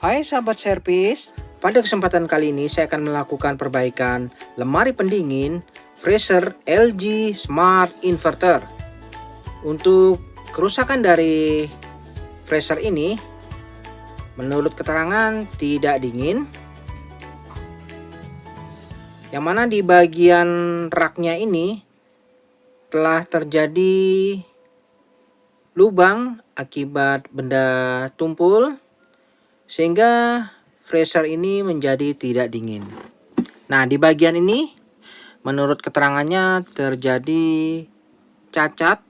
Hai sahabat servis, pada kesempatan kali ini saya akan melakukan perbaikan lemari pendingin freezer LG Smart Inverter. Untuk kerusakan dari freezer ini, menurut keterangan tidak dingin, yang mana di bagian raknya ini telah terjadi lubang akibat benda tumpul, sehingga freezer ini menjadi tidak dingin. Nah, di bagian ini menurut keterangannya terjadi cacat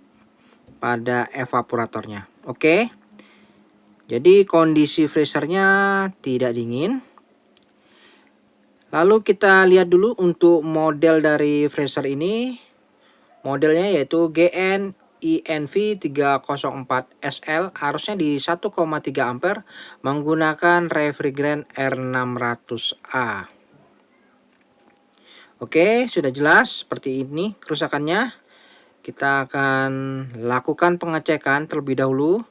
pada evaporatornya. Oke. Jadi kondisi freezernya tidak dingin. Lalu kita lihat dulu untuk model dari freezer ini. Modelnya yaitu GN INV 304 SL, arusnya di 1,3 ampere, menggunakan refrigerant R600A. Oke, sudah jelas seperti ini kerusakannya. Kita akan lakukan pengecekan terlebih dahulu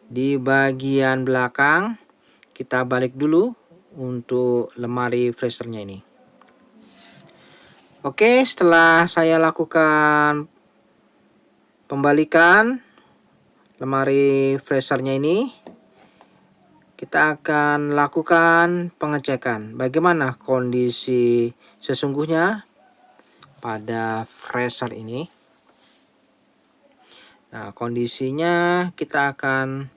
di bagian belakang. Kita balik dulu untuk lemari freezernya ini. Oke, setelah saya lakukan pembalikan lemari freezernya ini, kita akan lakukan pengecekan bagaimana kondisi sesungguhnya pada freezer ini. Nah, kondisinya kita akan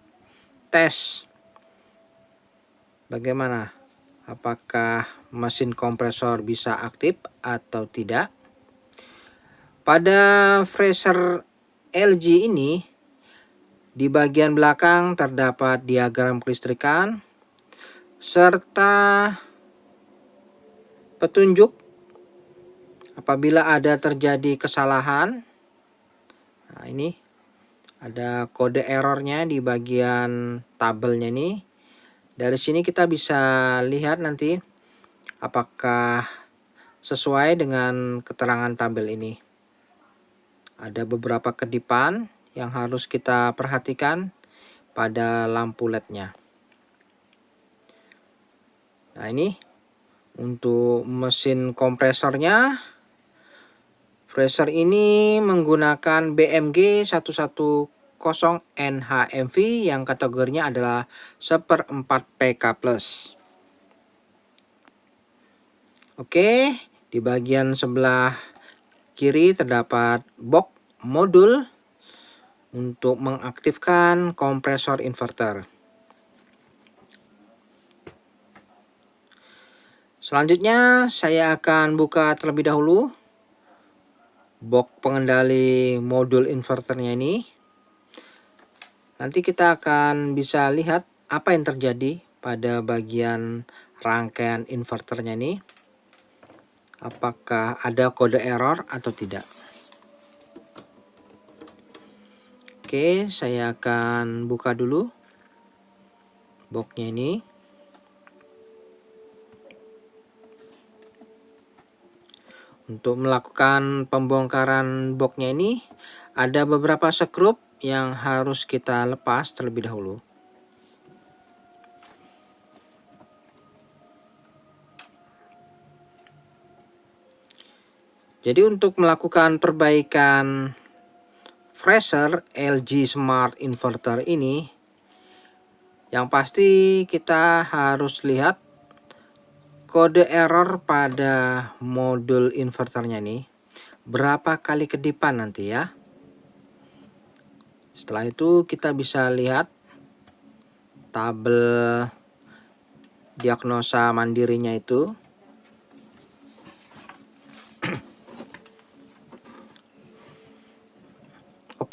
tes bagaimana, apakah mesin kompresor bisa aktif atau tidak. Pada freezer LG ini, di bagian belakang terdapat diagram kelistrikan serta petunjuk apabila ada terjadi kesalahan. Nah, ini ada kode errornya di bagian tabelnya ini. Dari sini kita bisa lihat nanti apakah sesuai dengan keterangan tabel ini. Ada beberapa kedipan yang harus kita perhatikan pada lampu LED-nya. Nah, ini untuk mesin kompresornya. Freezer ini menggunakan BMG 110 NHMV yang kategorinya adalah 1/4 PK+. Oke, di bagian sebelah kiri terdapat box modul untuk mengaktifkan kompresor inverter. Selanjutnya saya akan buka terlebih dahulu box pengendali modul inverternya ini. Nanti kita akan bisa lihat apa yang terjadi pada bagian rangkaian inverternya ini. Apakah ada kode error atau tidak. Oke, saya akan buka dulu boxnya ini. Untuk melakukan pembongkaran boxnya ini, ada beberapa skrup yang harus kita lepas terlebih dahulu. Jadi untuk melakukan perbaikan freezer LG Smart Inverter ini, yang pasti kita harus lihat kode error pada modul inverternya ini berapa kali kedipan nanti ya. Setelah itu kita bisa lihat tabel diagnosa mandirinya itu.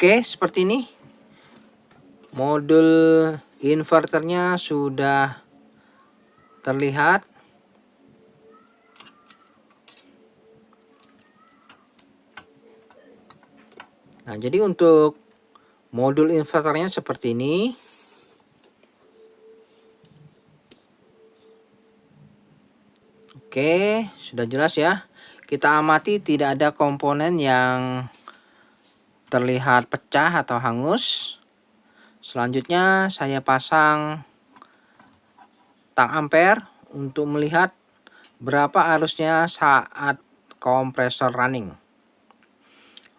Oke, seperti ini. Modul inverternya sudah terlihat. Nah, jadi untuk modul inverternya seperti ini. Oke, sudah jelas ya. Kita amati tidak ada komponen yang terlihat pecah atau hangus. Selanjutnya saya pasang tang ampere untuk melihat berapa arusnya saat kompresor running.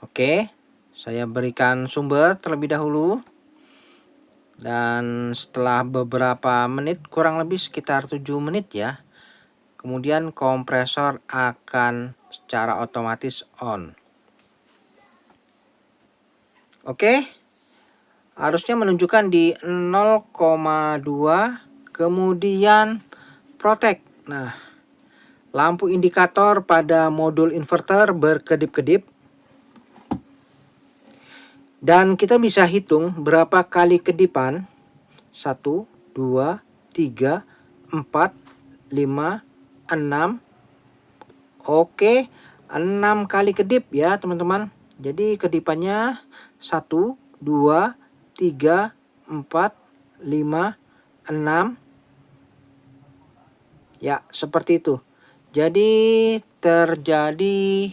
Oke, saya berikan sumber terlebih dahulu. Dan setelah beberapa menit, kurang lebih sekitar 7 menit ya, kemudian kompresor akan secara otomatis on. Oke, arusnya menunjukkan di 0,2, kemudian protect. Nah, lampu indikator pada modul inverter berkedip-kedip. Dan kita bisa hitung berapa kali kedipan. 1, 2, 3, 4, 5, 6. Oke, 6 kali kedip ya teman-teman. Jadi kedipannya 1, 2, 3, 4, 5, 6. Ya, seperti itu. Jadi terjadi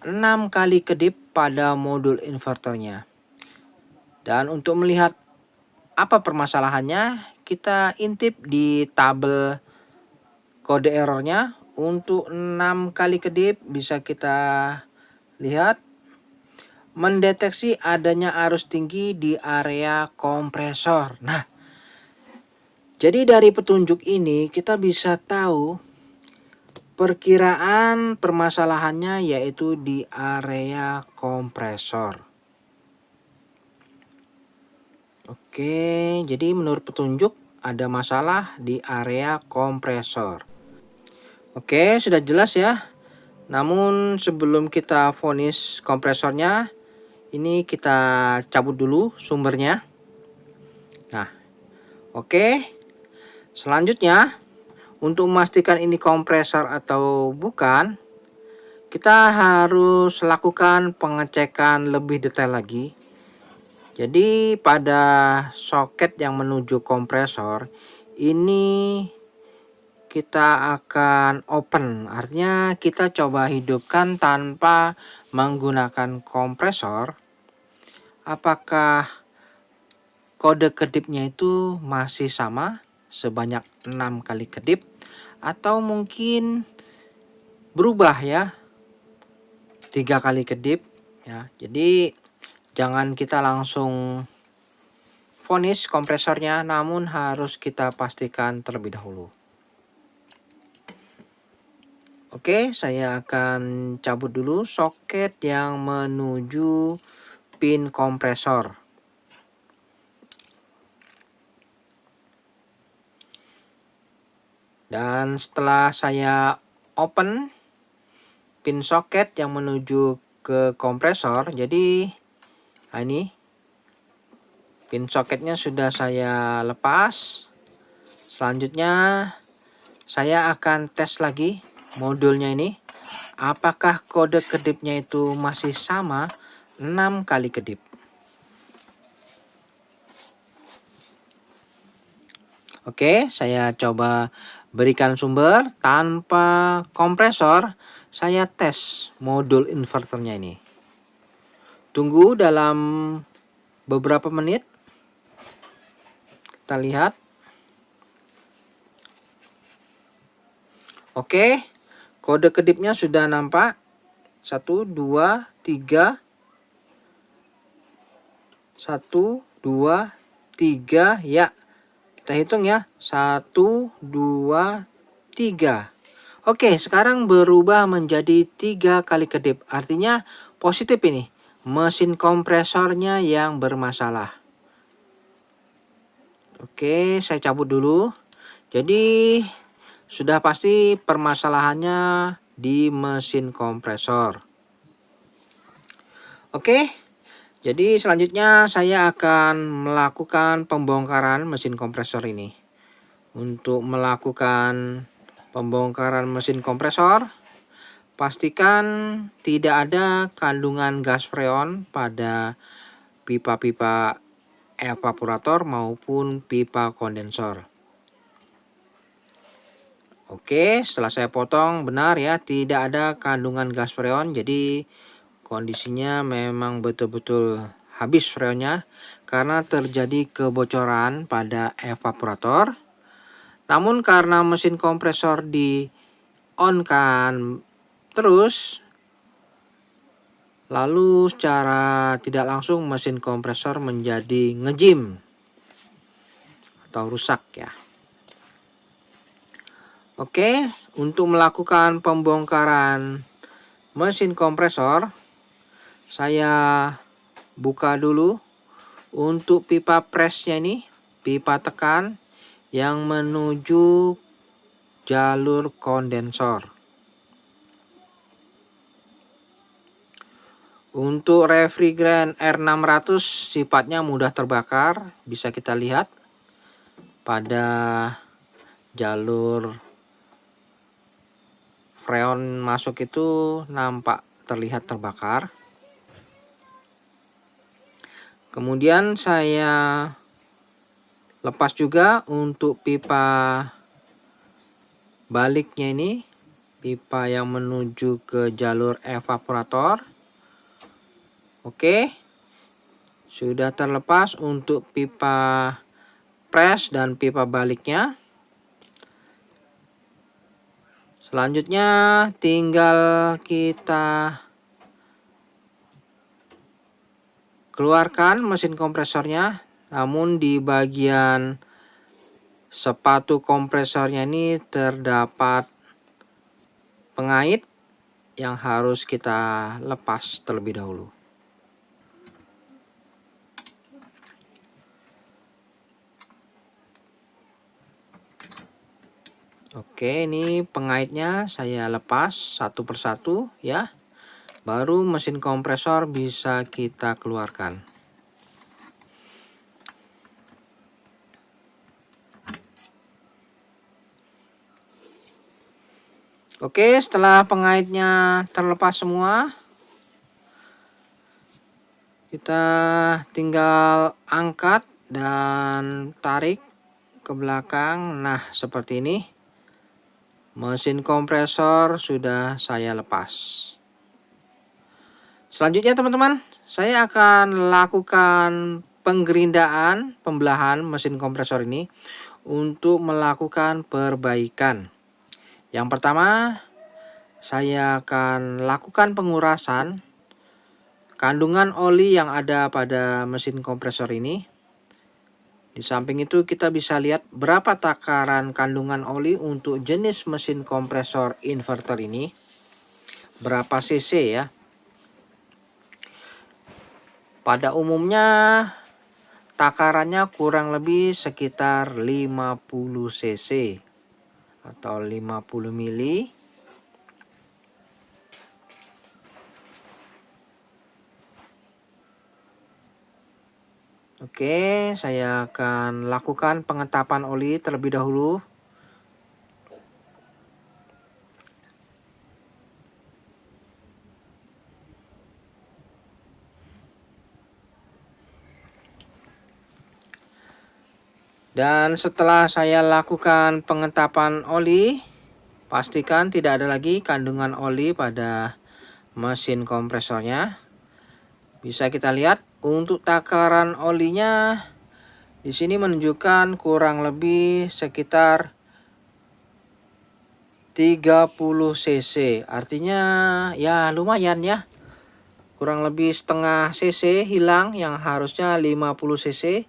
6 kali kedip pada modul inverternya. Dan untuk melihat apa permasalahannya, kita intip di tabel kode errornya. Untuk 6 kali kedip bisa kita lihat mendeteksi adanya arus tinggi di area kompresor. Nah, jadi dari petunjuk ini kita bisa tahu perkiraan permasalahannya yaitu di area kompresor. Oke, jadi menurut petunjuk ada masalah di area kompresor. Oke, sudah jelas ya. Namun sebelum kita vonis kompresornya, ini kita cabut dulu sumbernya. Nah, oke. Selanjutnya, untuk memastikan ini kompresor atau bukan, kita harus lakukan pengecekan lebih detail lagi. Jadi pada soket yang menuju kompresor ini kita akan open, artinya kita coba hidupkan tanpa menggunakan kompresor. Apakah kode kedipnya itu masih sama sebanyak 6 kali kedip atau mungkin berubah ya 3 kali kedip ya. Jadi jangan kita langsung vonis kompresornya, namun harus kita pastikan terlebih dahulu. Oke, saya akan cabut dulu soket yang menuju pin kompresor. Dan setelah saya open pin soket yang menuju ke kompresor, jadi ini pin soketnya sudah saya lepas. Selanjutnya saya akan tes lagi modulnya ini. Apakah kode kedipnya itu masih sama 6 kali kedip. Oke, saya coba berikan sumber tanpa kompresor. Saya tes modul inverternya ini. Tunggu dalam beberapa menit. Kita lihat. Oke, kode kedipnya sudah nampak. 1, 2, 3. 1, 2, 3. Ya, kita hitung ya. 1, 2, 3. Oke, sekarang berubah menjadi 3 kali kedip. Artinya positif ini. Mesin kompresornya yang bermasalah. Oke, saya cabut dulu. Jadi sudah pasti permasalahannya di mesin kompresor. Oke, jadi selanjutnya saya akan melakukan pembongkaran mesin kompresor ini. Untuk melakukan pembongkaran mesin kompresor, pastikan tidak ada kandungan gas freon pada pipa-pipa evaporator maupun pipa kondensor. Oke, setelah saya potong, benar ya, tidak ada kandungan gas freon. Jadi kondisinya memang betul-betul habis freonnya karena terjadi kebocoran pada evaporator. Namun karena mesin kompresor di on kan terus, lalu secara tidak langsung mesin kompresor menjadi ngejim atau rusak ya. Oke, untuk melakukan pembongkaran mesin kompresor, saya buka dulu untuk pipa presnya ini, pipa tekan yang menuju jalur kondensor. Untuk refrigeran R600 sifatnya mudah terbakar, bisa kita lihat pada jalur freon masuk itu nampak terlihat terbakar. Kemudian saya lepas juga untuk pipa baliknya ini, pipa yang menuju ke jalur evaporator. Oke, sudah terlepas untuk pipa pres dan pipa baliknya. Selanjutnya tinggal kita keluarkan mesin kompresornya, namun di bagian sepatu kompresornya ini terdapat pengait yang harus kita lepas terlebih dahulu. Oke, ini pengaitnya saya lepas satu persatu ya. Baru mesin kompresor bisa kita keluarkan. Oke, setelah pengaitnya terlepas semua, kita tinggal angkat dan tarik ke belakang. Nah, seperti ini. Mesin kompresor sudah saya lepas. Selanjutnya teman-teman, saya akan lakukan penggerindaan, pembelahan mesin kompresor ini untuk melakukan perbaikan. Yang pertama, saya akan lakukan pengurasan kandungan oli yang ada pada mesin kompresor ini. Di samping itu kita bisa lihat berapa takaran kandungan oli untuk jenis mesin kompresor inverter ini. Berapa cc ya. Pada umumnya takarannya kurang lebih sekitar 50 cc atau 50 mili. Oke, saya akan lakukan pengetapan oli terlebih dahulu. Dan setelah saya lakukan pengetapan oli, pastikan tidak ada lagi kandungan oli pada mesin kompresornya. Bisa kita lihat untuk takaran olinya di sini menunjukkan kurang lebih sekitar 30 cc. Artinya ya lumayan ya. Kurang lebih setengah cc hilang yang harusnya 50 cc.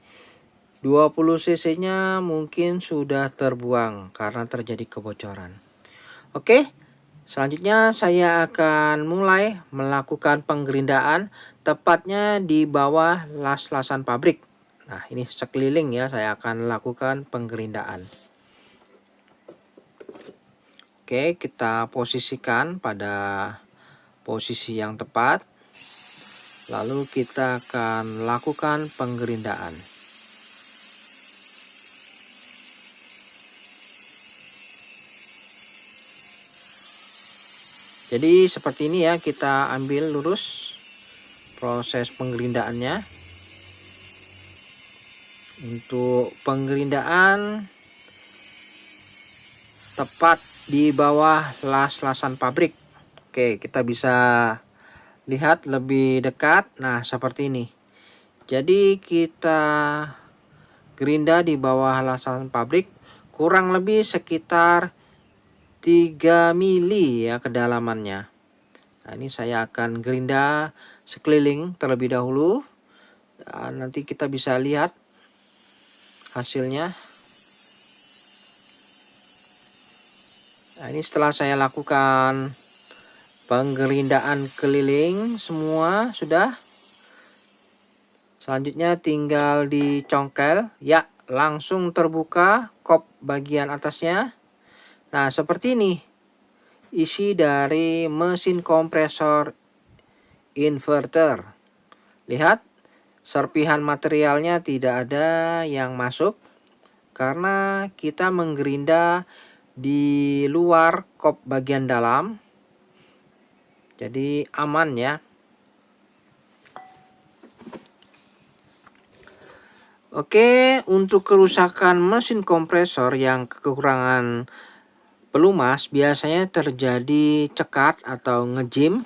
20 cc-nya mungkin sudah terbuang karena terjadi kebocoran. Oke, selanjutnya saya akan mulai melakukan penggerindaan tepatnya di bawah las-lasan pabrik. Nah, ini sekeliling ya, saya akan lakukan penggerindaan. Oke, kita posisikan pada posisi yang tepat. Lalu kita akan lakukan penggerindaan. Jadi seperti ini ya, kita ambil lurus proses penggerindaannya. Untuk penggerindaan tepat di bawah las-lasan pabrik. Oke, kita bisa lihat lebih dekat. Nah, seperti ini. Jadi kita gerinda di bawah las-lasan pabrik kurang lebih sekitar 3 mili ya kedalamannya. Nah, ini saya akan gerinda sekeliling terlebih dahulu. Dan nanti kita bisa lihat hasilnya. Nah, ini setelah saya lakukan penggerindaan keliling semua sudah. Selanjutnya tinggal dicongkel. Ya, langsung terbuka kop bagian atasnya. Nah, seperti ini isi dari mesin kompresor inverter. Lihat, serpihan materialnya tidak ada yang masuk karena kita menggerinda di luar kop bagian dalam. Jadi aman ya. Oke, untuk kerusakan mesin kompresor yang kekurangan pelumas biasanya terjadi cekat atau ngejim.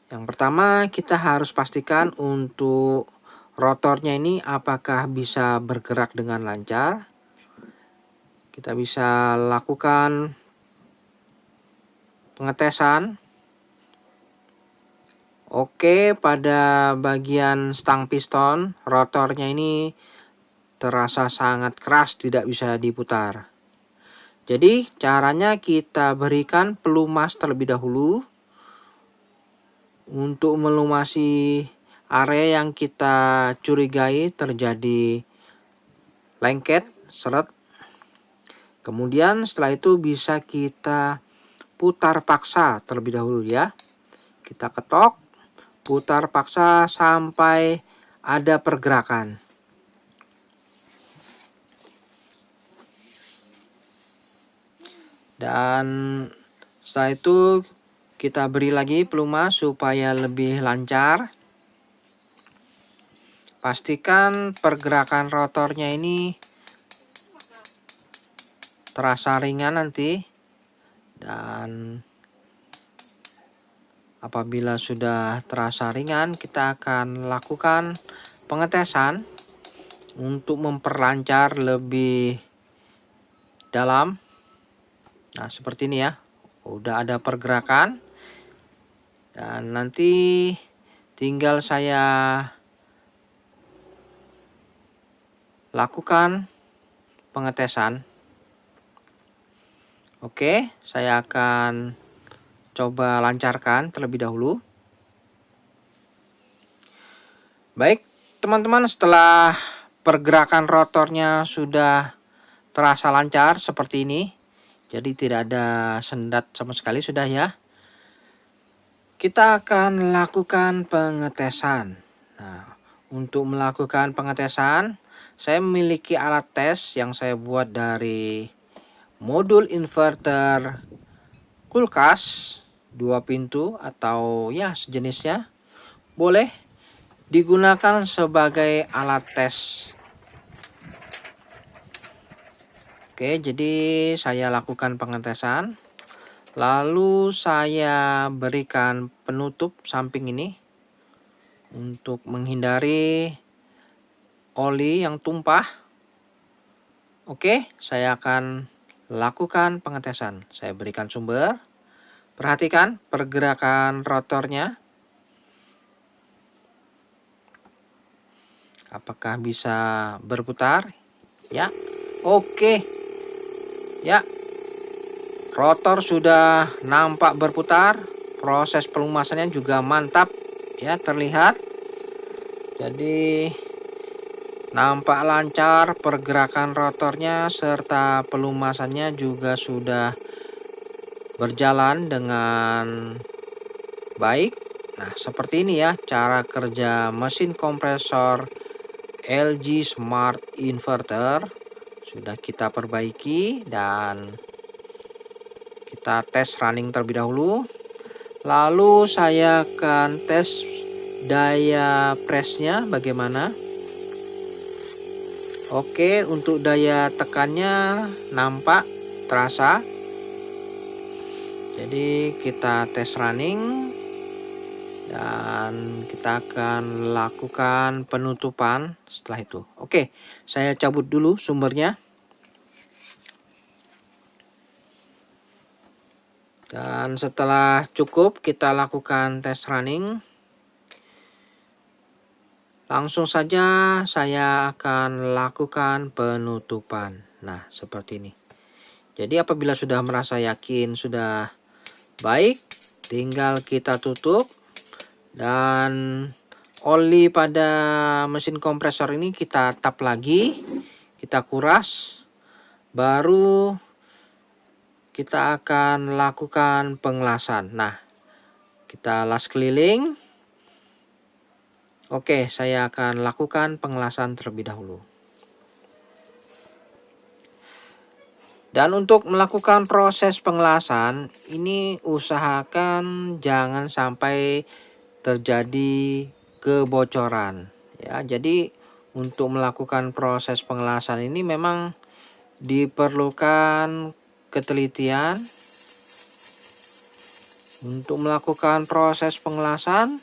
Yang pertama kita harus pastikan untuk rotornya ini apakah bisa bergerak dengan lancar. Kita bisa lakukan pengetesan. Oke, pada bagian stang piston rotornya ini terasa sangat keras, tidak bisa diputar. Jadi caranya kita berikan pelumas terlebih dahulu untuk melumasi area yang kita curigai terjadi lengket, seret. Kemudian setelah itu bisa kita putar paksa terlebih dahulu ya. Kita ketok, putar paksa sampai ada pergerakan. Dan setelah itu kita beri lagi pelumas supaya lebih lancar. Pastikan pergerakan rotornya ini terasa ringan nanti. Dan apabila sudah terasa ringan, kita akan lakukan pengetesan untuk memperlancar lebih dalam. Nah, seperti ini ya. Udah ada pergerakan. Dan nanti tinggal saya lakukan pengetesan. Oke, saya akan coba lancarkan terlebih dahulu. Baik, teman-teman, setelah pergerakan rotornya sudah terasa lancar seperti ini. Jadi tidak ada sendat sama sekali sudah ya. Kita akan lakukan pengetesan. Nah, untuk melakukan pengetesan, saya memiliki alat tes yang saya buat dari modul inverter kulkas 2 pintu atau ya sejenisnya. Boleh digunakan sebagai alat tes. Oke, jadi saya lakukan pengetesan. Lalu saya berikan penutup samping ini untuk menghindari oli yang tumpah. Oke, saya akan lakukan pengetesan. Saya berikan sumber. Perhatikan pergerakan rotornya. Apakah bisa berputar? Ya, oke. Ya, rotor sudah nampak berputar. Proses pelumasannya juga mantap ya, terlihat. Jadi nampak lancar pergerakan rotornya serta pelumasannya juga sudah berjalan dengan baik. Nah, seperti ini ya cara kerja mesin kompresor LG Smart Inverter. Sudah kita perbaiki dan kita tes running terlebih dahulu. Lalu saya akan tes daya presnya bagaimana. Oke, untuk daya tekannya nampak terasa. Jadi kita tes running dan kita akan lakukan penutupan setelah itu. Oke, saya cabut dulu sumbernya. Dan setelah cukup kita lakukan tes running. Langsung saja saya akan lakukan penutupan. Nah, seperti ini. Jadi apabila sudah merasa yakin sudah baik, tinggal kita tutup. Dan oli pada mesin kompresor ini kita tap lagi, kita kuras, baru kita akan lakukan pengelasan. Nah, kita las keliling. Oke, saya akan lakukan pengelasan terlebih dahulu. Dan untuk melakukan proses pengelasan, ini usahakan jangan sampai terjadi kebocoran. Ya, jadi untuk melakukan proses pengelasan ini memang diperlukan ketelitian. Untuk melakukan proses pengelasan,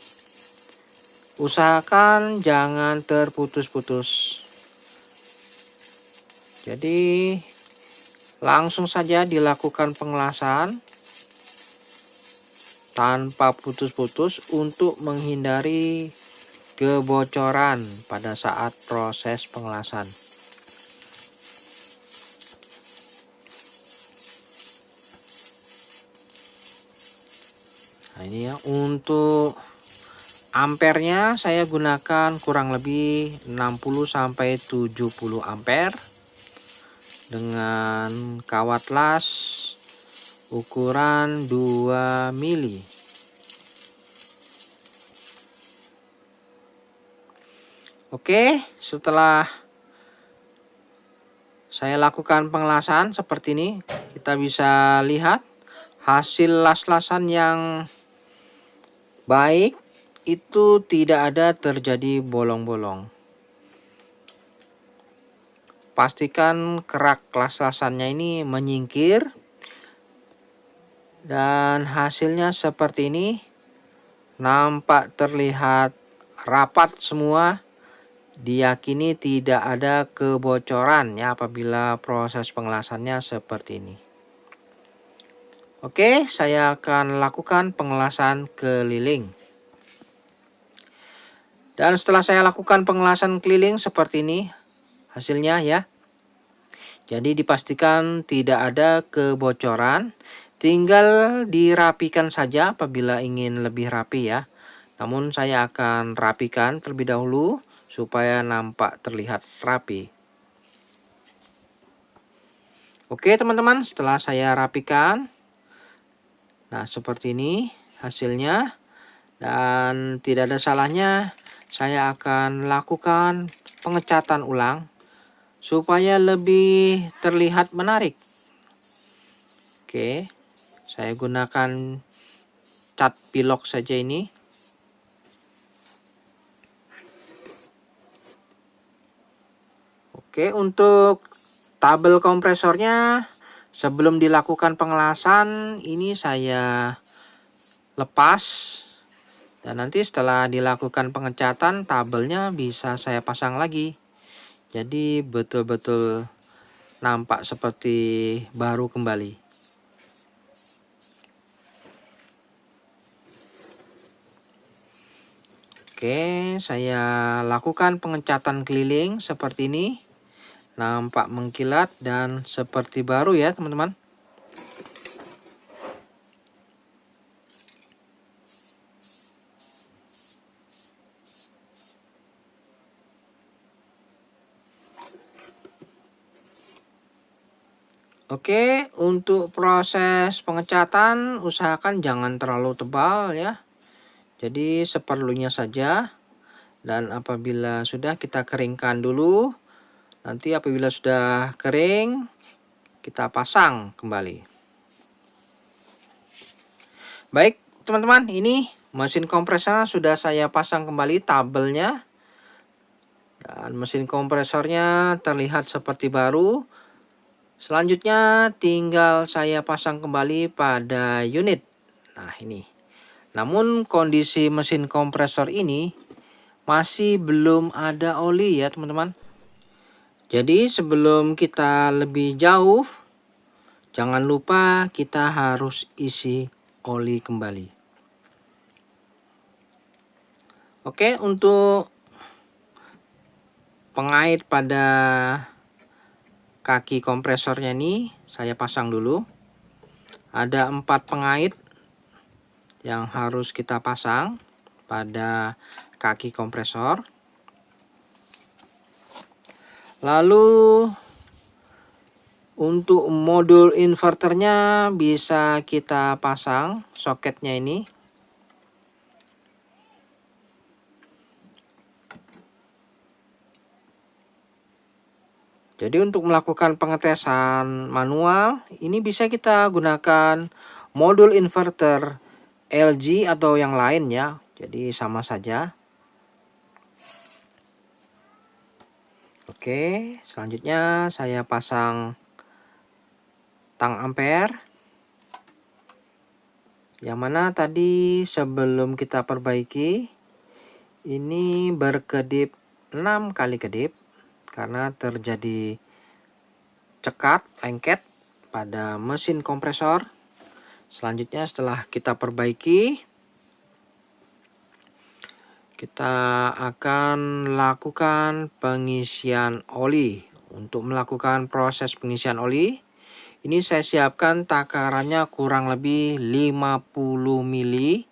usahakan jangan terputus-putus. Jadi langsung saja dilakukan pengelasan tanpa putus-putus untuk menghindari kebocoran pada saat proses pengelasan. Nah, ini ya, untuk ampernya saya gunakan kurang lebih 60 sampai 70 ampere dengan kawat las ukuran 2 mili. Oke, setelah saya lakukan pengelasan seperti ini, kita bisa lihat hasil las-lasan yang baik, itu tidak ada terjadi bolong-bolong. Pastikan kerak las-lasannya ini menyingkir. Dan hasilnya seperti ini. Nampak terlihat rapat semua. Diyakini tidak ada kebocoran ya apabila proses pengelasannya seperti ini. Oke, saya akan lakukan pengelasan keliling. Dan setelah saya lakukan pengelasan keliling seperti ini hasilnya ya. Jadi dipastikan tidak ada kebocoran. Tinggal dirapikan saja apabila ingin lebih rapi ya. Namun saya akan rapikan terlebih dahulu supaya nampak terlihat rapi. Oke teman-teman, setelah saya rapikan. Nah seperti ini hasilnya. Dan tidak ada salahnya saya akan lakukan pengecatan ulang supaya lebih terlihat menarik. Oke, saya gunakan cat pilok saja ini. Oke, untuk tabel kompresornya sebelum dilakukan pengelasan ini saya lepas. Dan nanti setelah dilakukan pengecatan tabelnya bisa saya pasang lagi. Jadi betul-betul nampak seperti baru kembali. Oke, saya lakukan pengecatan keliling seperti ini. Nampak mengkilat dan seperti baru ya teman-teman. Oke, untuk proses pengecatan usahakan jangan terlalu tebal ya. Jadi seperlunya saja. Dan apabila sudah kita keringkan dulu. Nanti apabila sudah kering kita pasang kembali. Baik teman-teman, ini mesin kompresor sudah saya pasang kembali tabelnya. Dan mesin kompresornya terlihat seperti baru. Selanjutnya tinggal saya pasang kembali pada unit. Nah ini. Namun kondisi mesin kompresor ini masih belum ada oli ya teman-teman. Jadi sebelum kita lebih jauh jangan lupa kita harus isi oli kembali. Oke, untuk pengait pada kaki kompresornya ini saya pasang dulu. Ada 4 pengait yang harus kita pasang pada kaki kompresor. Lalu untuk modul inverternya bisa kita pasang soketnya ini. Jadi untuk melakukan pengetesan manual, ini bisa kita gunakan modul inverter LG atau yang lain ya. Jadi sama saja. Oke, selanjutnya saya pasang tang ampere. Yang mana tadi sebelum kita perbaiki, ini berkedip 6 kali kedip. Karena terjadi cekat, lengket pada mesin kompresor. Selanjutnya setelah kita perbaiki, kita akan lakukan pengisian oli. Untuk melakukan proses pengisian oli, ini saya siapkan takarannya kurang lebih 50 mili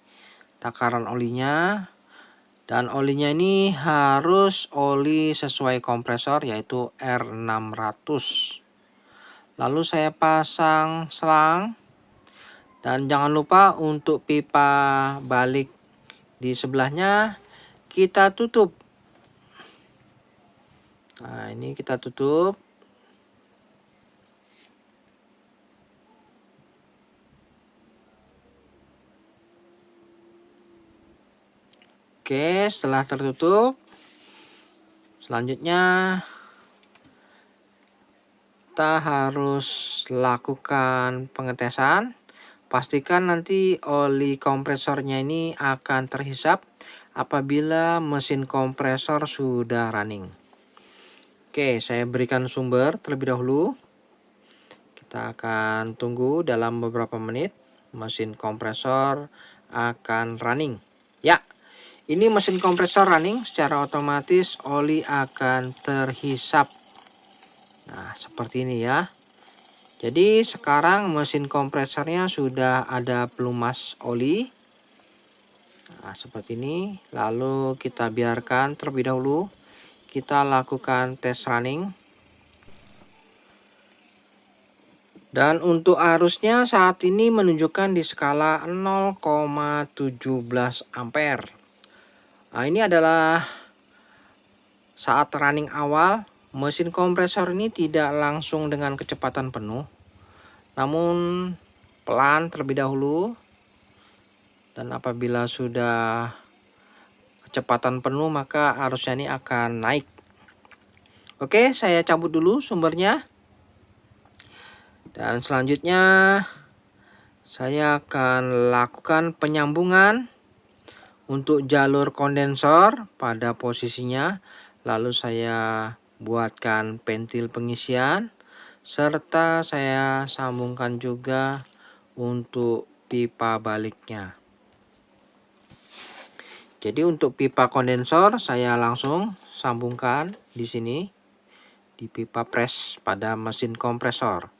takaran olinya. Dan olinya ini harus oli sesuai kompresor, yaitu R600. Lalu saya pasang selang. Dan jangan lupa untuk pipa balik di sebelahnya kita tutup. Nah, ini kita tutup. Oke, setelah tertutup, selanjutnya kita harus lakukan pengetesan. Pastikan nanti oli kompresornya ini akan terhisap apabila mesin kompresor sudah running. Oke, saya berikan sumber terlebih dahulu. Kita akan tunggu dalam beberapa menit mesin kompresor akan running. Ya, ini mesin kompresor running, secara otomatis oli akan terhisap. Nah, seperti ini ya. Jadi sekarang mesin kompresornya sudah ada pelumas oli. Nah, seperti ini. Lalu kita biarkan terlebih dahulu. Kita lakukan tes running. Dan untuk arusnya saat ini menunjukkan di skala 0,17 ampere. Nah, ini adalah saat running awal. Mesin kompresor ini tidak langsung dengan kecepatan penuh, namun pelan terlebih dahulu. Dan apabila sudah kecepatan penuh, maka arusnya ini akan naik. Oke, saya cabut dulu sumbernya. Dan selanjutnya saya akan lakukan penyambungan untuk jalur kondensor pada posisinya. Lalu saya buatkan pentil pengisian, serta saya sambungkan juga untuk pipa baliknya. Jadi untuk pipa kondensor saya langsung sambungkan di sini di pipa pres pada mesin kompresor.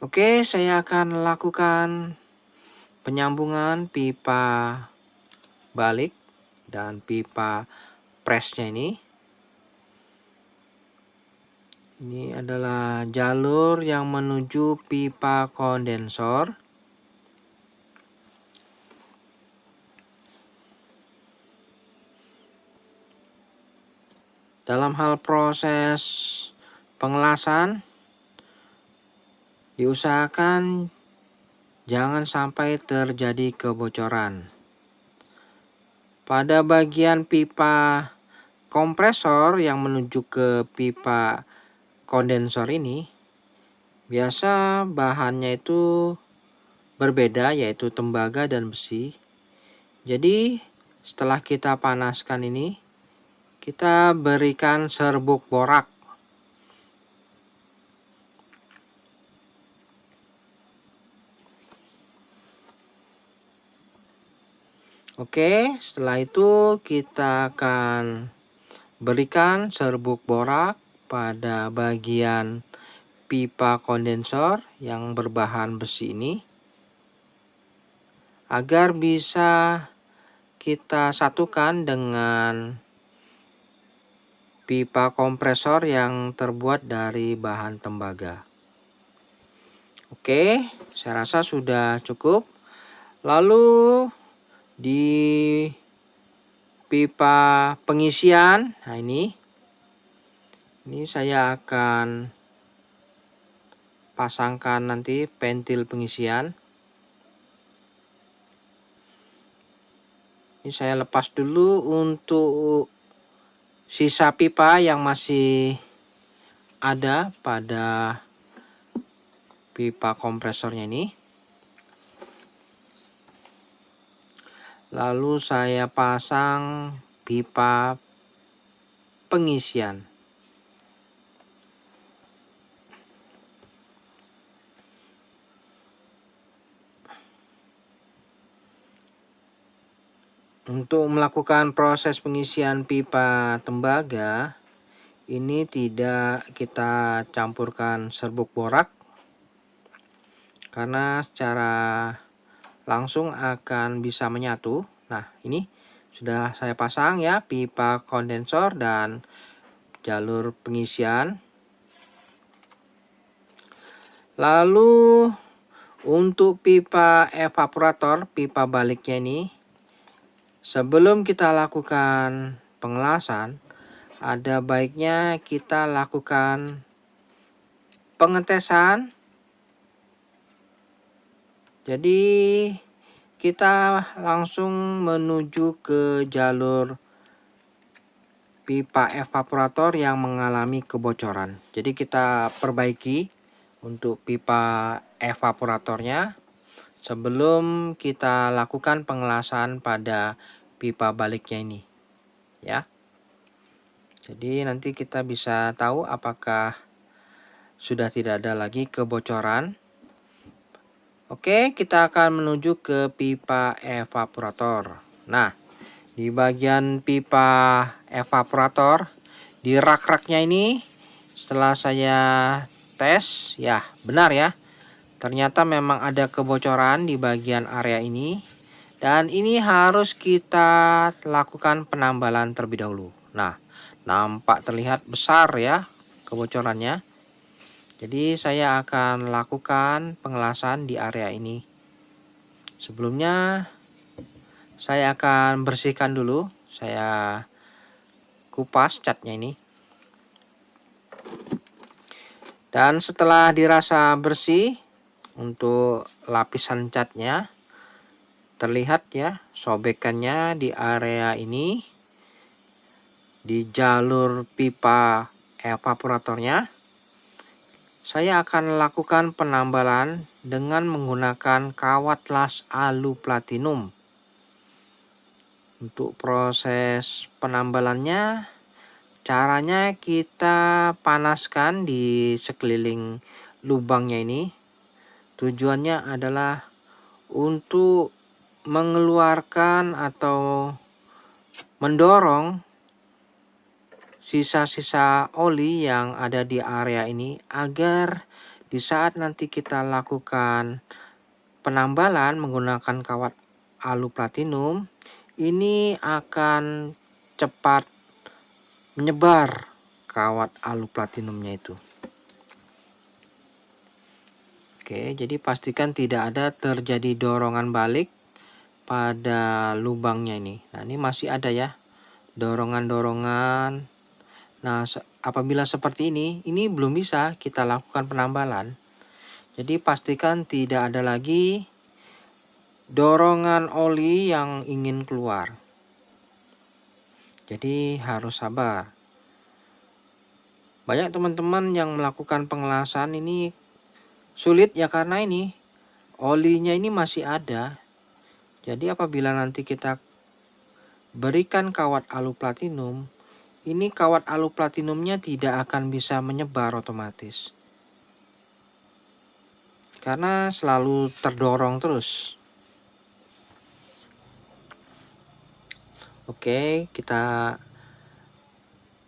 Oke, saya akan lakukan penyambungan pipa balik dan pipa presnya ini. Ini adalah jalur yang menuju pipa kondensor. Dalam hal proses pengelasan, diusahakan jangan sampai terjadi kebocoran. Pada bagian pipa kompresor yang menuju ke pipa kondensor ini, biasa bahannya itu berbeda, yaitu tembaga dan besi. Jadi setelah kita panaskan ini, kita berikan serbuk borak. Oke, setelah itu kita akan berikan serbuk borak pada bagian pipa kondensor yang berbahan besi ini, agar bisa kita satukan dengan pipa kompresor yang terbuat dari bahan tembaga. Oke, saya rasa sudah cukup. Lalu di pipa pengisian, nah ini saya akan pasangkan nanti pentil pengisian. Ini saya lepas dulu untuk sisa pipa yang masih ada pada pipa kompresornya ini. Lalu saya pasang pipa pengisian. Untuk melakukan proses pengisian pipa tembaga, ini tidak kita campurkan serbuk borak, karena secara langsung akan bisa menyatu. Nah, ini sudah saya pasang ya pipa kondensor dan jalur pengisian. Lalu untuk pipa evaporator, pipa baliknya ini, sebelum kita lakukan pengelasan, ada baiknya kita lakukan pengetesan. Jadi kita langsung menuju ke jalur pipa evaporator yang mengalami kebocoran. Jadi kita perbaiki untuk pipa evaporatornya sebelum kita lakukan pengelasan pada pipa baliknya ini, ya. Jadi nanti kita bisa tahu apakah sudah tidak ada lagi kebocoran. Oke, kita akan menuju ke pipa evaporator. Nah, di bagian pipa evaporator, di rak-raknya ini, setelah saya tes, ya benar ya. Ternyata memang ada kebocoran di bagian area ini. Dan ini harus kita lakukan penambalan terlebih dahulu. Nah, nampak terlihat besar ya kebocorannya. Jadi saya akan lakukan pengelasan di area ini. Sebelumnya saya akan bersihkan dulu. Saya kupas catnya ini. Dan setelah dirasa bersih, untuk lapisan catnya terlihat ya sobekannya di area ini, di jalur pipa evaporatornya. Saya akan lakukan penambalan dengan menggunakan kawat las alu platinum. Untuk proses penambalannya, caranya kita panaskan di sekeliling lubangnya ini. Tujuannya adalah untuk mengeluarkan atau mendorong sisa-sisa oli yang ada di area ini, agar di saat nanti kita lakukan penambalan menggunakan kawat alu platinum, ini akan cepat menyebar kawat alu platinumnya itu. Oke, jadi pastikan tidak ada terjadi dorongan balik pada lubangnya ini. Nah, ini masih ada ya dorongan-dorongan. Nah, apabila seperti ini belum bisa kita lakukan penambalan. Jadi pastikan tidak ada lagi dorongan oli yang ingin keluar. Jadi harus sabar. Banyak teman-teman yang melakukan pengelasan ini sulit ya, karena ini olinya ini masih ada. Jadi apabila nanti kita berikan kawat alu platinum, ini kawat alu platinumnya tidak akan bisa menyebar otomatis. Karena selalu terdorong terus. Oke, kita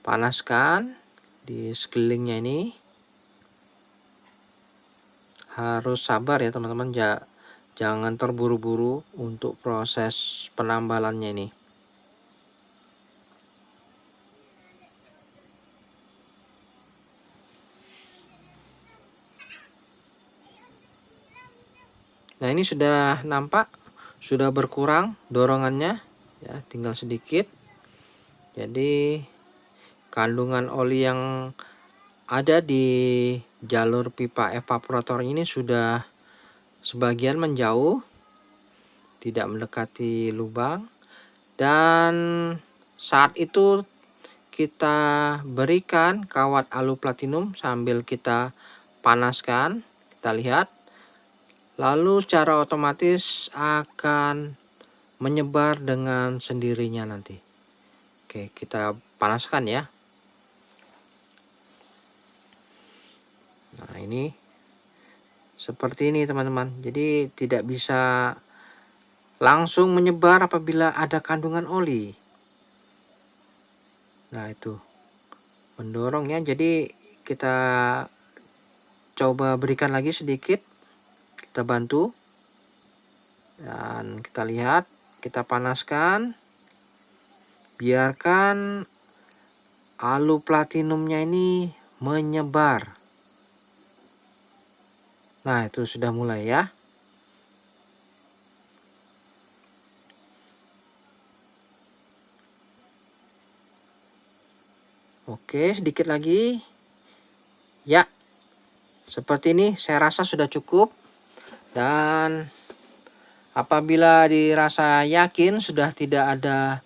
panaskan di sekelilingnya ini. Harus sabar ya teman-teman, jangan terburu-buru untuk proses penambalannya ini. Nah, ini sudah nampak, sudah berkurang dorongannya ya, tinggal sedikit. Jadi kandungan oli yang ada di jalur pipa evaporator ini sudah sebagian menjauh, tidak mendekati lubang, dan saat itu kita berikan kawat alu platinum sambil kita panaskan. Kita lihat, lalu secara otomatis akan menyebar dengan sendirinya nanti. Oke, kita panaskan ya. Nah, ini seperti ini teman-teman. Jadi tidak bisa langsung menyebar apabila ada kandungan oli. Nah, itu mendorong ya. Jadi kita coba berikan lagi sedikit. Kita bantu. Dan kita lihat, kita panaskan. Biarkan alu platinumnya ini menyebar. Nah, itu sudah mulai ya. Oke, sedikit lagi. Ya, seperti ini saya rasa sudah cukup. Dan apabila dirasa yakin sudah tidak ada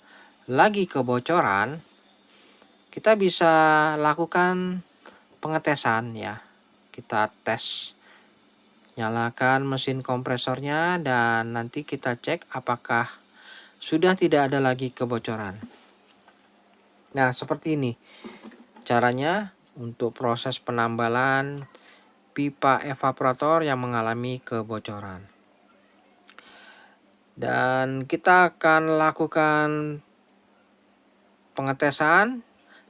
lagi kebocoran, kita bisa lakukan pengetesan ya. Kita tes, nyalakan mesin kompresornya, dan nanti kita cek apakah sudah tidak ada lagi kebocoran. Nah, seperti ini caranya untuk proses penambalan pipa evaporator yang mengalami kebocoran. Dan kita akan lakukan pengetesan,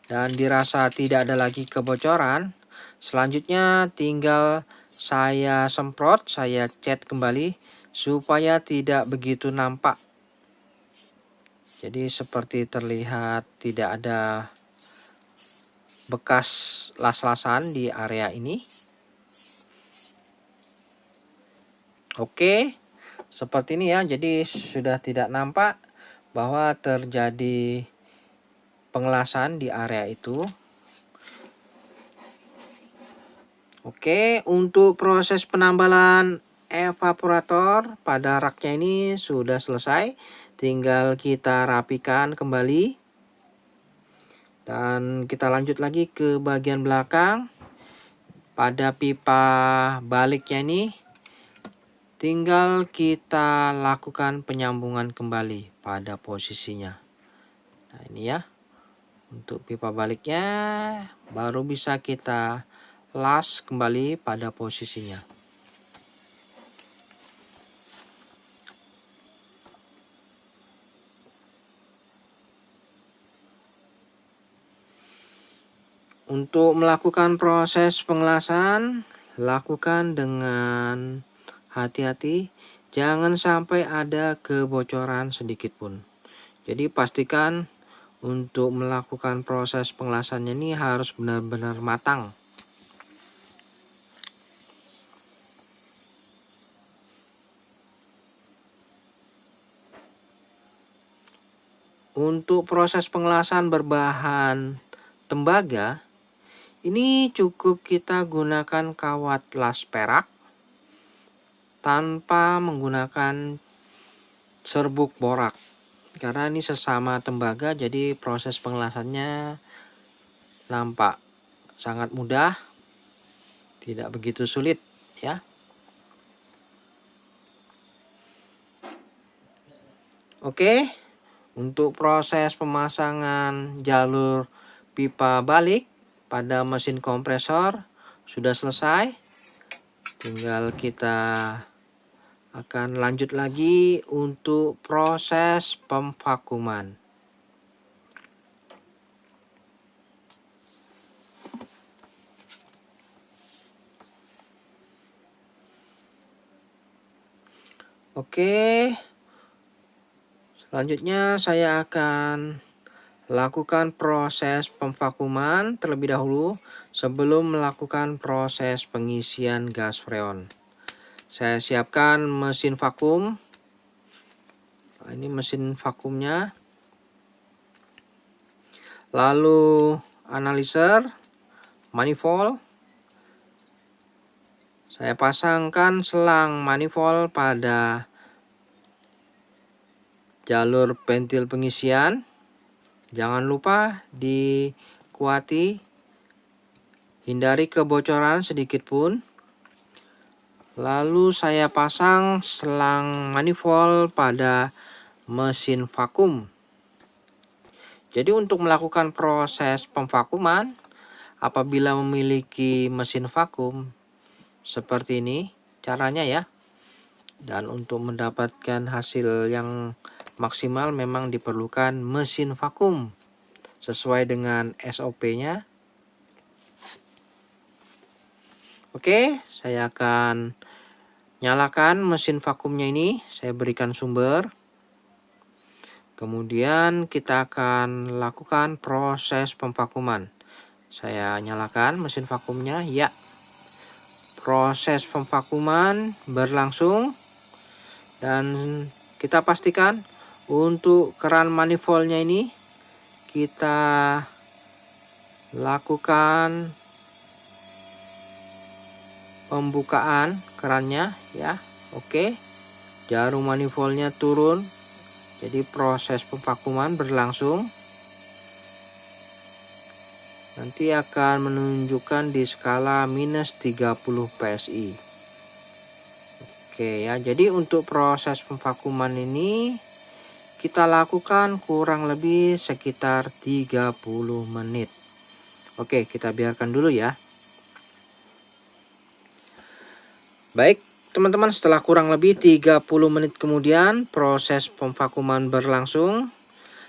dan dirasa tidak ada lagi kebocoran. Selanjutnya tinggal saya semprot, saya cat kembali supaya tidak begitu nampak. Jadi seperti terlihat tidak ada bekas las-lasan di area ini. Oke, seperti ini ya. Jadi sudah tidak nampak bahwa terjadi pengelasan di area itu. Oke, untuk proses penambalan evaporator pada raknya ini sudah selesai. Tinggal kita rapikan kembali. Dan kita lanjut lagi ke bagian belakang. Pada pipa baliknya ini tinggal kita lakukan penyambungan kembali pada posisinya. Nah, ini ya. Untuk pipa baliknya baru bisa kita las kembali pada posisinya. Untuk melakukan proses pengelasan, lakukan dengan hati-hati, jangan sampai ada kebocoran sedikit pun. Jadi pastikan untuk melakukan proses pengelasannya ini harus benar-benar matang. Untuk proses pengelasan berbahan tembaga, ini cukup kita gunakan kawat las perak tanpa menggunakan serbuk borak. Karena ini sesama tembaga, jadi proses pengelasannya nampak sangat mudah, tidak begitu sulit ya. Oke, Untuk proses pemasangan jalur pipa balik pada mesin kompresor sudah selesai. Tinggal kita akan lanjut lagi untuk proses pemvakuman. Oke, selanjutnya saya akan lakukan proses pemvakuman terlebih dahulu sebelum melakukan proses pengisian gas freon. Saya siapkan mesin vakum. Nah, ini mesin vakumnya. Lalu analyzer, manifold. Saya pasangkan selang manifold pada jalur ventil pengisian. Jangan lupa dikuati, hindari kebocoran sedikit pun. Lalu saya pasang selang manifold pada mesin vakum. Jadi untuk melakukan proses pemvakuman, apabila memiliki mesin vakum seperti ini caranya ya. Dan untuk mendapatkan hasil yang maksimal memang diperlukan mesin vakum sesuai dengan SOP-nya. Oke, saya akan nyalakan mesin vakumnya ini. Saya berikan sumber. Kemudian kita akan lakukan proses pemvakuman. Saya nyalakan mesin vakumnya, ya. Proses pemvakuman berlangsung dan kita pastikan untuk keran manifoldnya ini kita lakukan pembukaan kerannya ya. Oke, jarum manifoldnya turun, jadi proses pemvakuman berlangsung. Nanti akan menunjukkan di skala minus 30 PSI. Oke ya, jadi untuk proses pemvakuman ini kita lakukan kurang lebih sekitar 30 menit. Oke, kita biarkan dulu ya. Baik, teman-teman, setelah kurang lebih 30 menit kemudian proses pemvakuman berlangsung.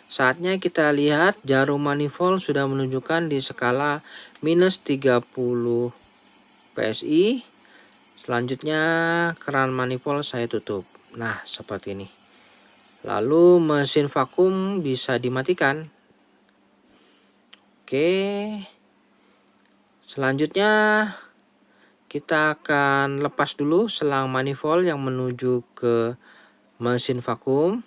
Saatnya kita lihat jarum manifold sudah menunjukkan di skala minus 30 PSI. Selanjutnya keran manifold saya tutup. Nah, seperti ini. Lalu mesin vakum bisa dimatikan. Oke. Selanjutnya kita akan lepas dulu selang manifold yang menuju ke mesin vakum.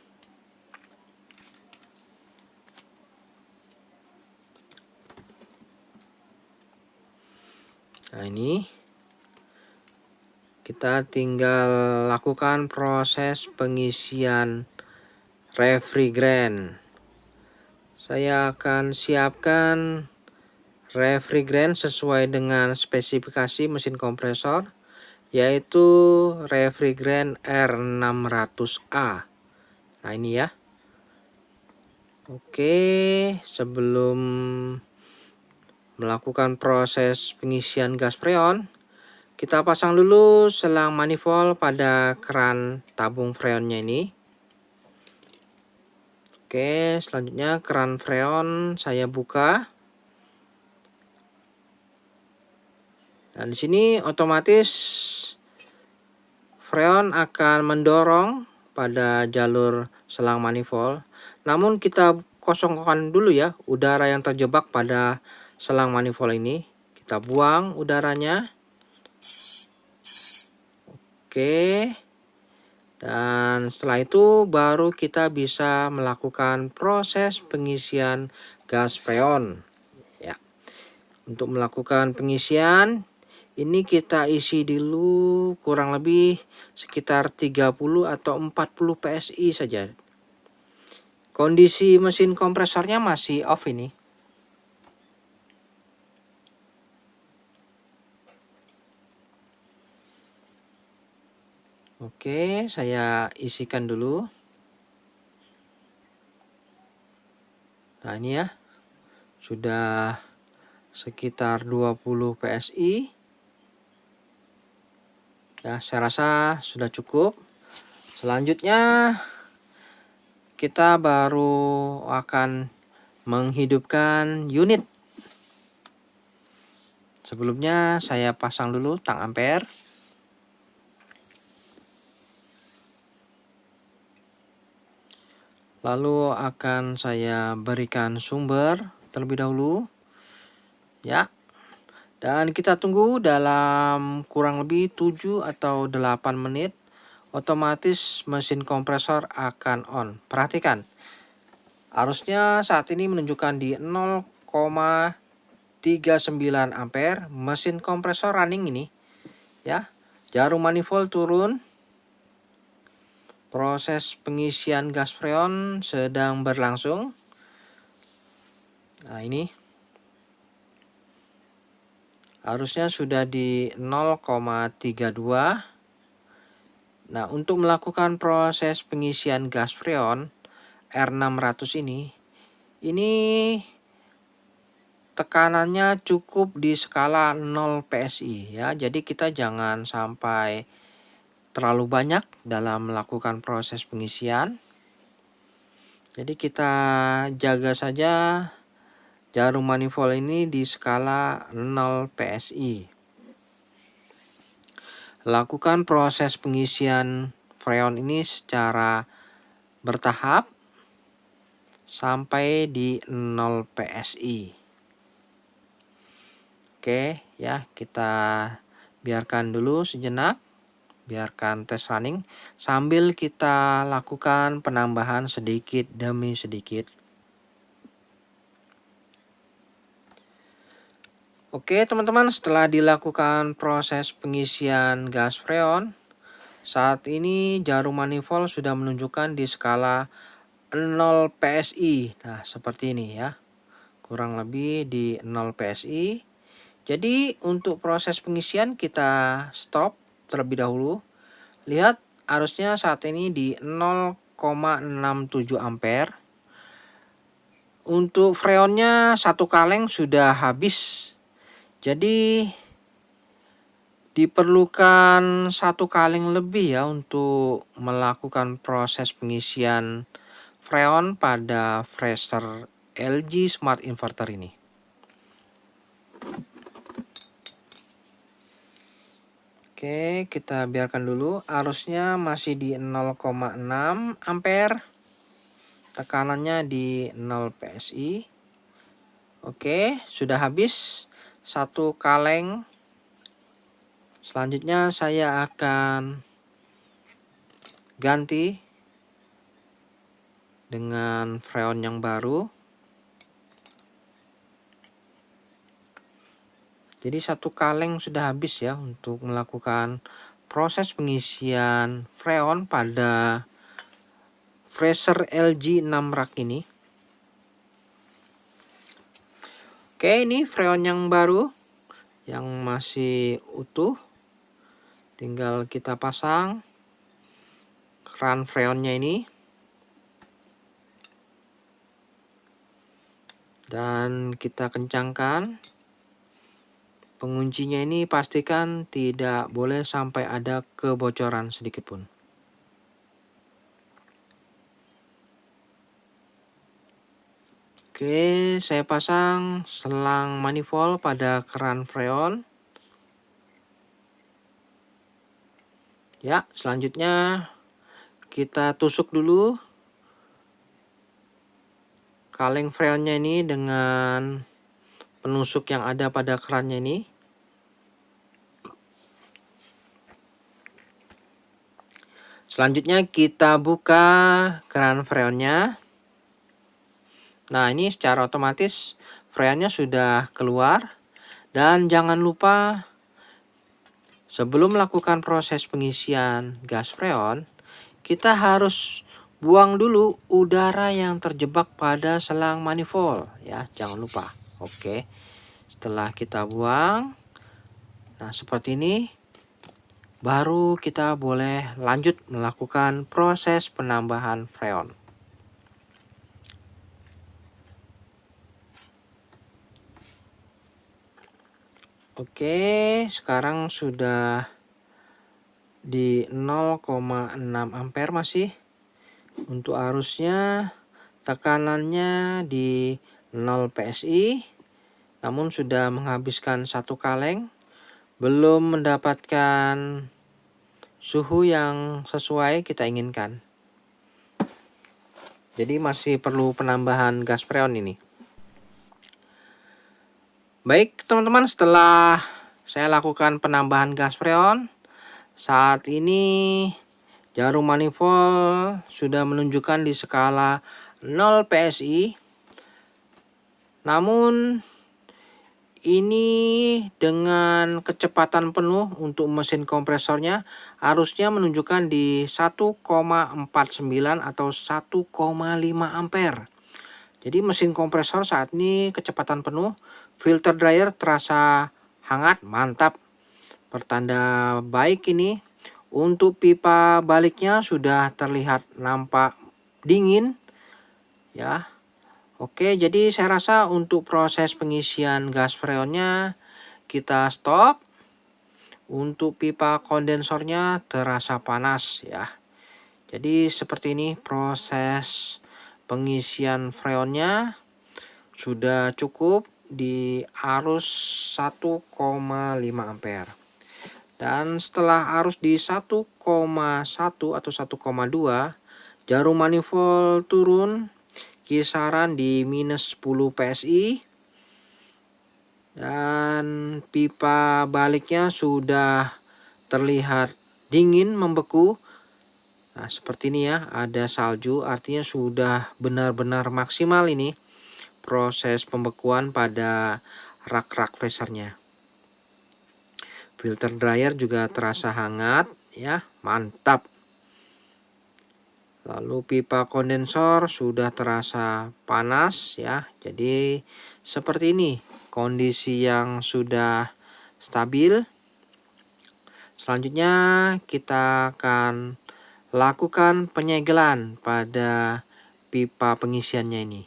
Nah, ini kita tinggal lakukan proses pengisian refrigeran. Saya akan siapkan refrigeran sesuai dengan spesifikasi mesin kompresor, yaitu refrigeran R600A. Nah, ini ya. Oke, sebelum melakukan proses pengisian gas freon, kita pasang dulu selang manifold pada keran tabung freonnya ini. Oke, selanjutnya keran freon saya buka. Dan di sini otomatis freon akan mendorong pada jalur selang manifold. Namun kita kosongkan dulu ya udara yang terjebak pada selang manifold ini. Kita buang udaranya. Oke. Dan setelah itu baru kita bisa melakukan proses pengisian gas freon. Ya. Untuk melakukan pengisian ini kita isi dulu kurang lebih sekitar 30 atau 40 PSI saja. Kondisi mesin kompresornya masih off ini. Oke, saya isikan dulu. Nah, ini ya, sudah sekitar 20 PSI. Ya, saya rasa sudah cukup. Selanjutnya kita baru akan menghidupkan unit. Sebelumnya saya pasang dulu tang ampere. Lalu akan saya berikan sumber terlebih dahulu. Ya. Dan kita tunggu dalam kurang lebih 7 atau 8 menit. Otomatis mesin kompresor akan on. Perhatikan. Arusnya saat ini menunjukkan di 0,39 ampere. Mesin kompresor running ini. Ya. Jarum manifold turun. Proses pengisian gas freon sedang berlangsung. Nah, ini arusnya sudah di 0,32. Nah, untuk melakukan proses pengisian gas freon R600 ini tekanannya cukup di skala 0 PSI ya. Jadi kita jangan sampai terlalu banyak dalam melakukan proses pengisian. Jadi kita jaga saja jarum manifold ini di skala 0 PSI. Lakukan proses pengisian freon ini secara bertahap sampai di 0 PSI. Oke, ya, kita biarkan dulu sejenak. Biarkan tes running sambil kita lakukan penambahan sedikit demi sedikit. Oke teman-teman, setelah dilakukan proses pengisian gas freon, saat ini jarum manifold sudah menunjukkan di skala 0 PSI. Nah, seperti ini ya. Kurang lebih di 0 PSI. Jadi untuk proses pengisian kita stop terlebih dahulu. Lihat arusnya saat ini di 0,67 ampere. Untuk freonnya satu kaleng sudah habis. Jadi diperlukan satu kaleng lebih ya untuk melakukan proses pengisian freon pada Fraser LG Smart Inverter ini. Oke, kita biarkan dulu. Arusnya masih di 0,6 ampere. Tekanannya di 0 PSI. Oke, sudah habis satu kaleng. Selanjutnya saya akan ganti dengan freon yang baru. Jadi satu kaleng sudah habis ya untuk melakukan proses pengisian freon pada Fraser LG 6 rak ini. Oke, ini freon yang baru yang masih utuh. Tinggal kita pasang keran freonnya ini. Dan kita kencangkan. Penguncinya ini pastikan tidak boleh sampai ada kebocoran sedikit pun. Oke, saya pasang selang manifold pada keran freon. Ya, selanjutnya kita tusuk dulu kaleng freonnya ini dengan penusuk yang ada pada kerannya ini. Selanjutnya kita buka keran freonnya. Nah, ini secara otomatis freonnya sudah keluar. Dan jangan lupa sebelum melakukan proses pengisian gas freon, kita harus buang dulu udara yang terjebak pada selang manifold ya, jangan lupa. Oke. Setelah kita buang, nah seperti ini, baru kita boleh lanjut melakukan proses penambahan freon. Oke, sekarang sudah di 0,6 ampere masih. Untuk arusnya tekanannya di 0 PSI, namun sudah menghabiskan 1 kaleng, belum mendapatkan suhu yang sesuai kita inginkan. Jadi masih perlu penambahan gas freon ini. Baik teman-teman, setelah saya lakukan penambahan gas freon, saat ini jarum manifold sudah menunjukkan di skala 0 PSI. Namun ini dengan kecepatan penuh untuk mesin kompresornya harusnya menunjukkan di 1,49 atau 1,5 ampere. Jadi mesin kompresor saat ini kecepatan penuh, filter dryer terasa hangat, mantap. Pertanda baik ini. Untuk pipa baliknya sudah terlihat nampak dingin ya. Oke, jadi saya rasa untuk proses pengisian gas freonnya kita stop. Untuk pipa kondensornya terasa panas ya. Jadi seperti ini proses pengisian freonnya sudah cukup di arus 1,5 ampere. Dan setelah arus di 1,1 atau 1,2, jarum manifold turun kisaran di minus 10 PSI. Dan pipa baliknya sudah terlihat dingin, membeku. Nah, seperti ini ya, ada salju, artinya sudah benar-benar maksimal ini proses pembekuan pada rak-rak freezernya. Filter dryer juga terasa hangat ya, mantap. Lalu pipa kondensor sudah terasa panas ya. Jadi seperti ini kondisi yang sudah stabil. Selanjutnya kita akan lakukan penyegelan pada pipa pengisiannya ini.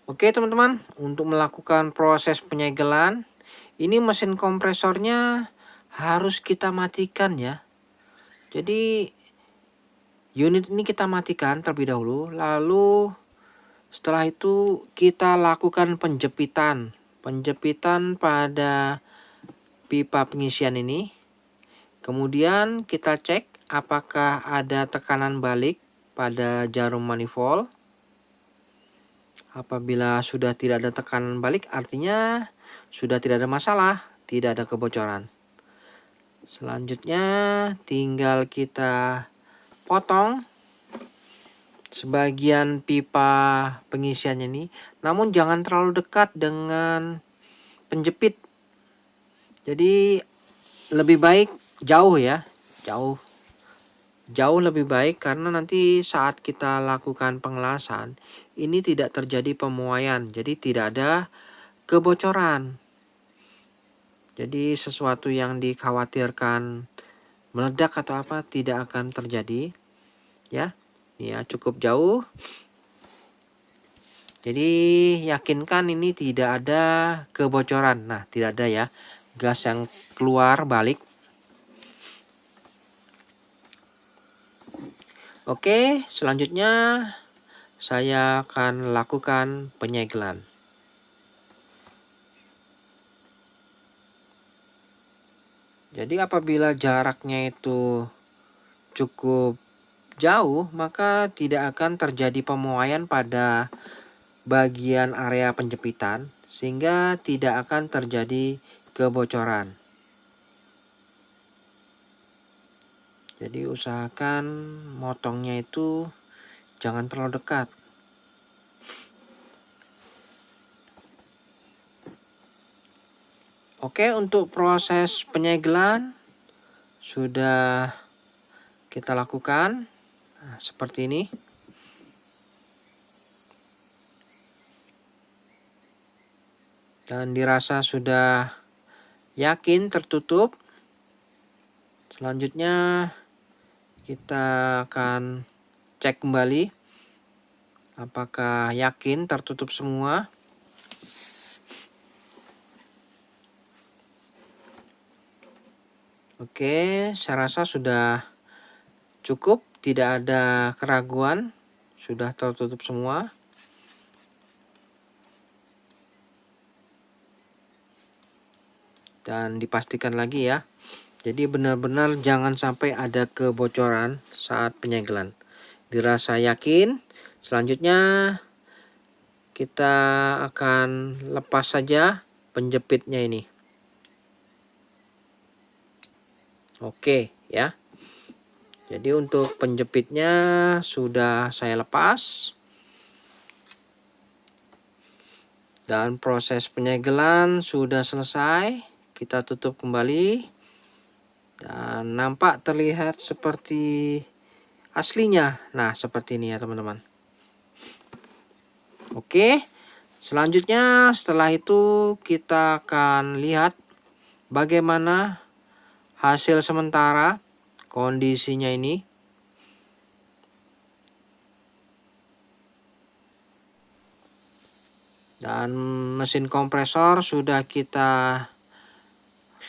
Oke teman-teman, untuk melakukan proses penyegelan, ini mesin kompresornya harus kita matikan ya. Jadi unit ini kita matikan terlebih dahulu, lalu setelah itu kita lakukan penjepitan pada pipa pengisian ini. Kemudian kita cek apakah ada tekanan balik pada jarum manifold. Apabila sudah tidak ada tekanan balik, artinya sudah tidak ada masalah, tidak ada kebocoran. Selanjutnya tinggal kita potong sebagian pipa pengisiannya ini, namun jangan terlalu dekat dengan penjepit. Jadi lebih baik jauh ya, jauh lebih baik, karena nanti saat kita lakukan pengelasan ini tidak terjadi pemuaian, jadi tidak ada kebocoran. Jadi sesuatu yang dikhawatirkan meledak atau apa tidak akan terjadi ya. Ya, cukup jauh. Jadi yakinkan ini tidak ada kebocoran. Nah, tidak ada ya gas yang keluar balik. Oke, selanjutnya saya akan lakukan penyegelan. Jadi apabila jaraknya itu cukup jauh, maka tidak akan terjadi pemuaian pada bagian area penjepitan, sehingga tidak akan terjadi kebocoran. Jadi usahakan motongnya itu jangan terlalu dekat. Oke, untuk proses penyegelan sudah kita lakukan. Nah, seperti ini. Dan dirasa sudah yakin tertutup. Selanjutnya kita akan cek kembali apakah yakin tertutup semua. Oke, saya rasa sudah cukup, tidak ada keraguan, sudah tertutup semua. Dan dipastikan lagi ya. Jadi benar-benar jangan sampai ada kebocoran saat penyegelan. Dirasa yakin, selanjutnya kita akan lepas saja penjepitnya ini. Oke ya. Jadi untuk penjepitnya sudah saya lepas. Dan proses penyegelan sudah selesai. Kita tutup kembali. Dan nampak terlihat seperti aslinya. Nah, seperti ini ya teman-teman. Oke. Selanjutnya setelah itu kita akan lihat bagaimana hasil sementara kondisinya ini. Dan mesin kompresor sudah kita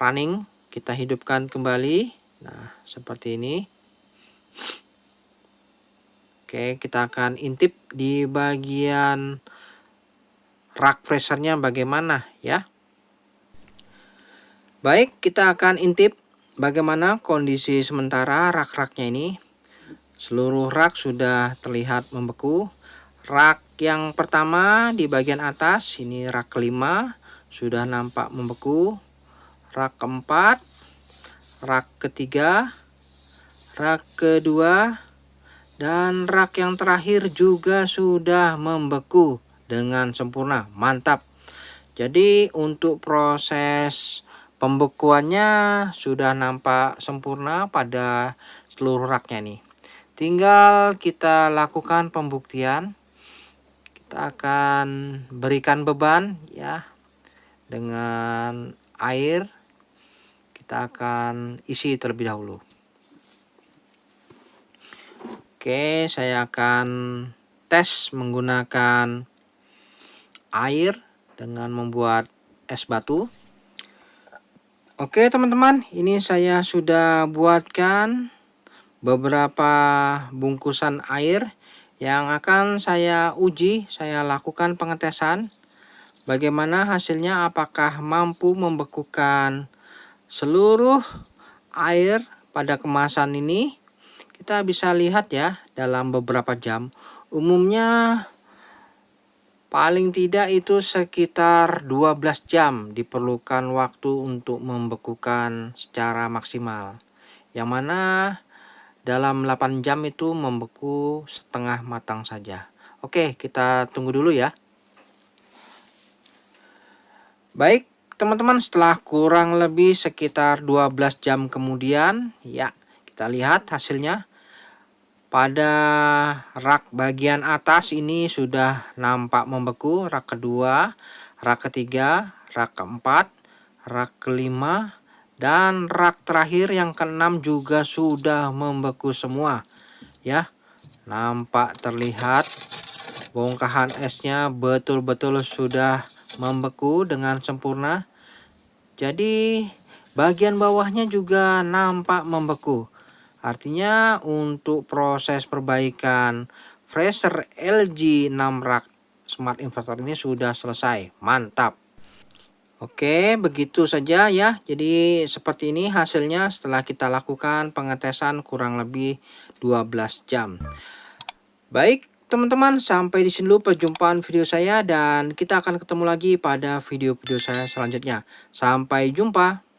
running, kita hidupkan kembali. Nah, seperti ini. Oke, kita akan intip di bagian rak freshernya bagaimana ya. Baik, kita akan intip bagaimana kondisi sementara rak-raknya ini. Seluruh rak sudah terlihat membeku. Rak yang pertama di bagian atas, ini rak kelima, sudah nampak membeku. Rak keempat, rak ketiga, rak kedua, dan rak yang terakhir juga sudah membeku dengan sempurna. Mantap. Jadi untuk proses pembekuannya sudah nampak sempurna pada seluruh raknya nih. Tinggal kita lakukan pembuktian. Kita akan berikan beban ya dengan air. Kita akan isi terlebih dahulu. Oke, saya akan tes menggunakan air dengan membuat es batu. Oke teman-teman, ini saya sudah buatkan beberapa bungkusan air yang akan saya uji, saya lakukan pengetesan. Bagaimana hasilnya, apakah mampu membekukan seluruh air pada kemasan ini. Kita bisa lihat ya dalam beberapa jam. Umumnya paling tidak itu sekitar 12 jam diperlukan waktu untuk membekukan secara maksimal. Yang mana dalam 8 jam itu membeku setengah matang saja. Oke, kita tunggu dulu ya. Baik, teman-teman, setelah kurang lebih sekitar 12 jam kemudian, ya, kita lihat hasilnya. Pada rak bagian atas ini sudah nampak membeku, rak kedua, rak ketiga, rak keempat, rak kelima, dan rak terakhir yang keenam juga sudah membeku semua. Ya, nampak terlihat bongkahan esnya betul-betul sudah membeku dengan sempurna. Jadi bagian bawahnya juga nampak membeku. Artinya untuk proses perbaikan fresher LG 6 rak smart inverter ini sudah selesai. Mantap. Oke, begitu saja ya. Jadi seperti ini hasilnya setelah kita lakukan pengetesan kurang lebih 12 jam. Baik, teman-teman, sampai di sini dulu perjumpaan video saya dan kita akan ketemu lagi pada video-video saya selanjutnya. Sampai jumpa.